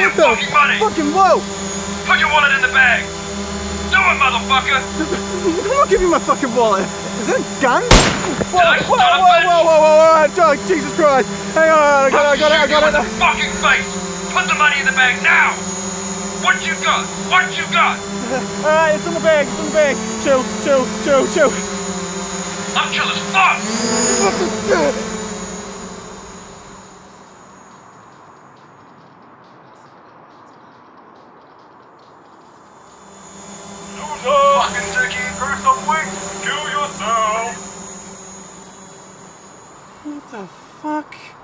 your fucking money! Fucking whoa! Put your wallet in the bag! Do it, motherfucker! I'm not giving you my fucking wallet! Is that a gun? Whoa, I whoa, start a whoa, bitch? whoa, whoa, whoa, oh, Jesus Christ! Hang on, I got Shoot it. you in the fucking face! Put the money in the bag now! What you got? What you got? Alright, it's in the bag, Chill. I'm chill as fuck! Fucking dicky, prove some wings! Kill yourself! What the fuck?